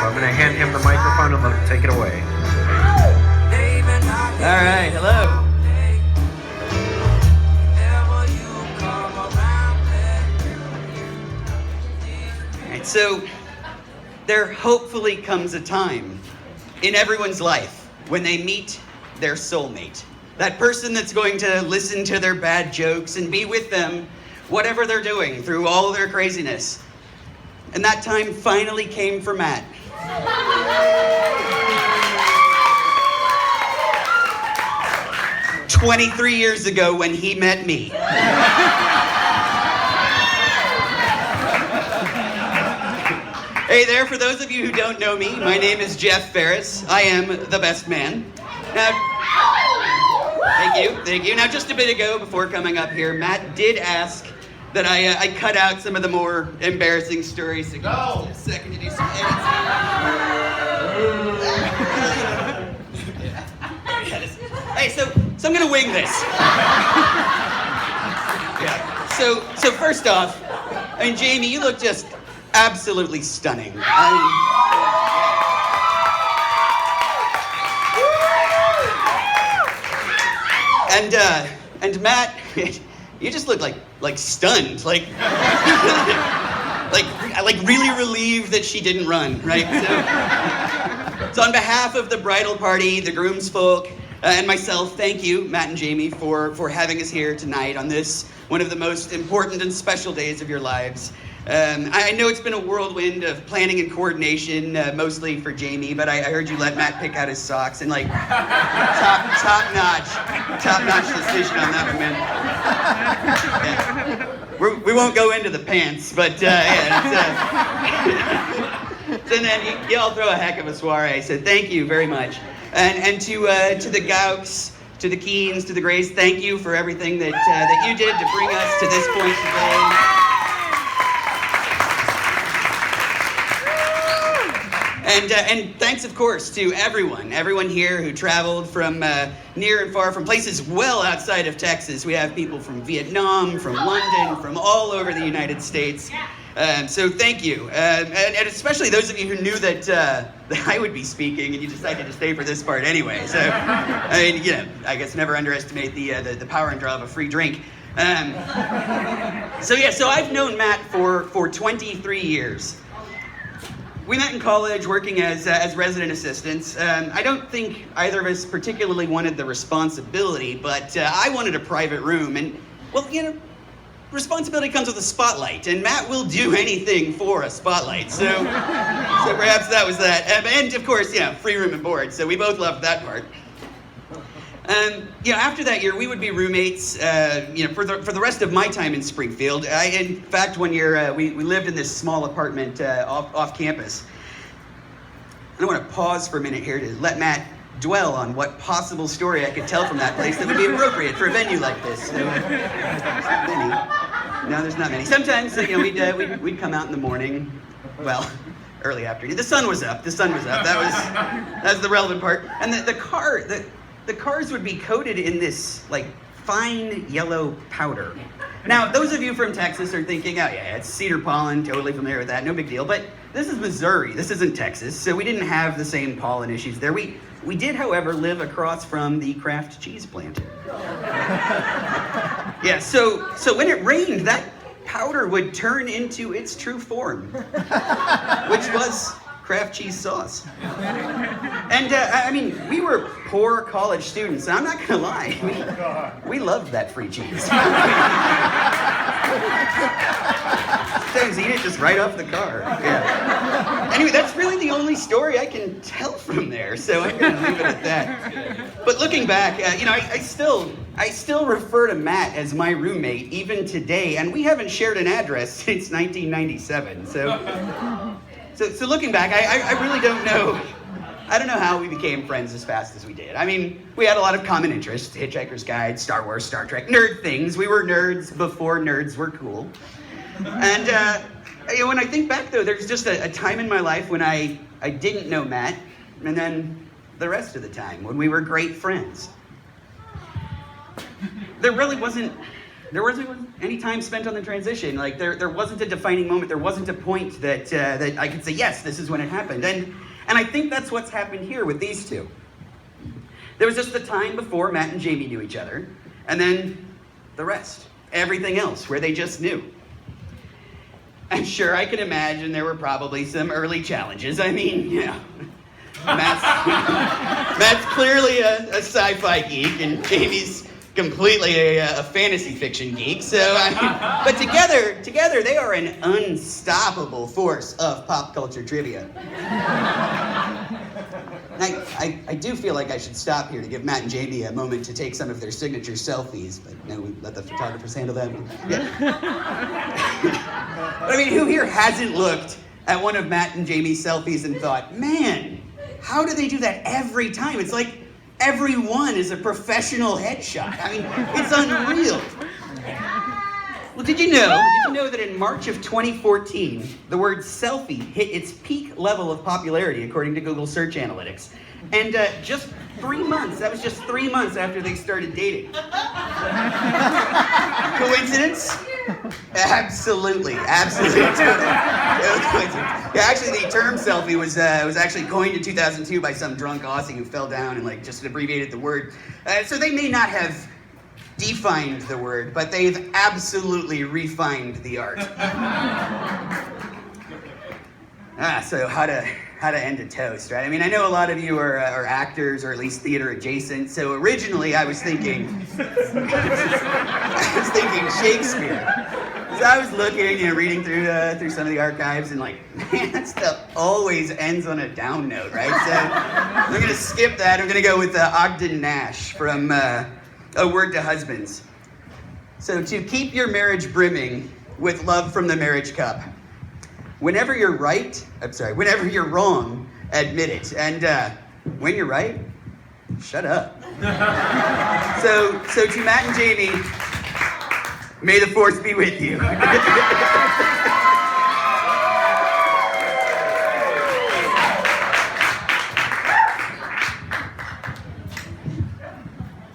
I'm going to hand him the microphone and let him take it away. All right, hello. All right, so there hopefully comes a time in everyone's life when they meet their soulmate. That person that's going to listen to their bad jokes and be with them, whatever they're doing, through all their craziness. And that time finally came for Matt. 23 years ago when he met me. Hey there, for those of you who don't know me, my name is Jeff Ferris. I am the best man. Now, thank you. Now, just a bit ago, before coming up here, Matt did ask that I cut out some of the more embarrassing stories. So just a second to do some edits. Hey, so I'm gonna wing this. Yeah. So first off, I mean, Jamie, you look just absolutely stunning. And Matt, you just look like stunned, like really relieved that she didn't run, right? So on behalf of the bridal party, the groomsfolk, and myself, thank you, Matt and Jamie, for having us here tonight on this, one of the most important and special days of your lives. I know it's been a whirlwind of planning and coordination, mostly for Jamie, but I heard you let Matt pick out his socks, and like, top notch decision on that one, man. Yeah. We won't go into the pants, but and then you all throw a heck of a soiree, so thank you very much. And to the Gauks, to the Keens, to the Grays, thank you for everything that you did to bring us to this point today. And thanks, of course, to everyone here who traveled from near and far, from places well outside of Texas. We have people from Vietnam, from London, from all over the United States. So thank you. And especially those of you who knew that I would be speaking and you decided to stay for this part anyway. So, I mean, you know, I guess never underestimate the power and draw of a free drink. So I've known Matt for 23 years. We met in college working as resident assistants. I don't think either of us particularly wanted the responsibility, but I wanted a private room. And, well, you know, responsibility comes with a spotlight, and Matt will do anything for a spotlight. So perhaps that was that. And of course, you know, free room and board. So we both loved that part. You know, after that year, we would be roommates. You know, for the rest of my time in Springfield. In fact, one year we lived in this small apartment off campus. And I want to pause for a minute here to let Matt dwell on what possible story I could tell from that place that would be appropriate for a venue like this. So, many. No, there's not many. Sometimes, you know, we'd come out in the morning. Well, early afternoon. The sun was up. That was the relevant part. And the cars would be coated in this, like, fine yellow powder. Now, those of you from Texas are thinking, oh yeah, it's cedar pollen, totally familiar with that, no big deal. But this is Missouri, this isn't Texas, so we didn't have the same pollen issues there. We did, however, live across from the Kraft cheese plant. Yeah, so when it rained, that powder would turn into its true form, which was Kraft cheese sauce. And I mean, we were poor college students, and I'm not gonna lie, we loved that free cheese. Sometimes eat it just right off the car. Yeah. Anyway, that's really the only story I can tell from there, so I'm gonna leave it at that. But looking back, you know, I still refer to Matt as my roommate even today, and we haven't shared an address since 1997. So looking back, I really don't know. I don't know how we became friends as fast as we did. I mean, we had a lot of common interests: Hitchhiker's Guide, Star Wars, Star Trek, nerd things. We were nerds before nerds were cool. And you know, when I think back, though, there's just a time in my life when I didn't know Matt, and then the rest of the time when we were great friends. There really wasn't there wasn't any time spent on the transition. Like there wasn't a defining moment. There wasn't a point that that I could say, yes, this is when it happened. And I think that's what's happened here with these two. There was just the time before Matt and Jamie knew each other, and then the rest, everything else, where they just knew. I'm sure I can imagine there were probably some early challenges. I mean, you know, Matt's clearly a sci-fi geek, and Jamie's completely a fantasy fiction geek. So, but together they are an unstoppable force of pop culture trivia. I do feel like I should stop here to give Matt and Jamie a moment to take some of their signature selfies, but no, we let the photographers handle that. Yeah. But I mean, who here hasn't looked at one of Matt and Jamie's selfies and thought, man, how do they do that every time? It's like every one is a professional headshot. I mean, it's unreal. Well, did you know that in March of 2014, the word selfie hit its peak level of popularity according to Google search analytics? And just 3 months, that was just 3 months after they started dating. Coincidence? Absolutely. Coincidence. Yeah, actually, the term selfie was actually coined in 2002 by some drunk Aussie who fell down and just abbreviated the word. So they may not have defined the word, but they've absolutely refined the art. So how to end a toast, right? I mean, I know a lot of you are actors or at least theater adjacent. So originally I was thinking Shakespeare. So I was looking, reading through some of the archives, and man, that stuff always ends on a down note, right? So I'm gonna skip that. I'm gonna go with Ogden Nash from A Word to Husbands. So to keep your marriage brimming with love from the marriage cup. Whenever you're wrong, admit it. And when you're right, shut up. So to Matt and Jamie, may the force be with you.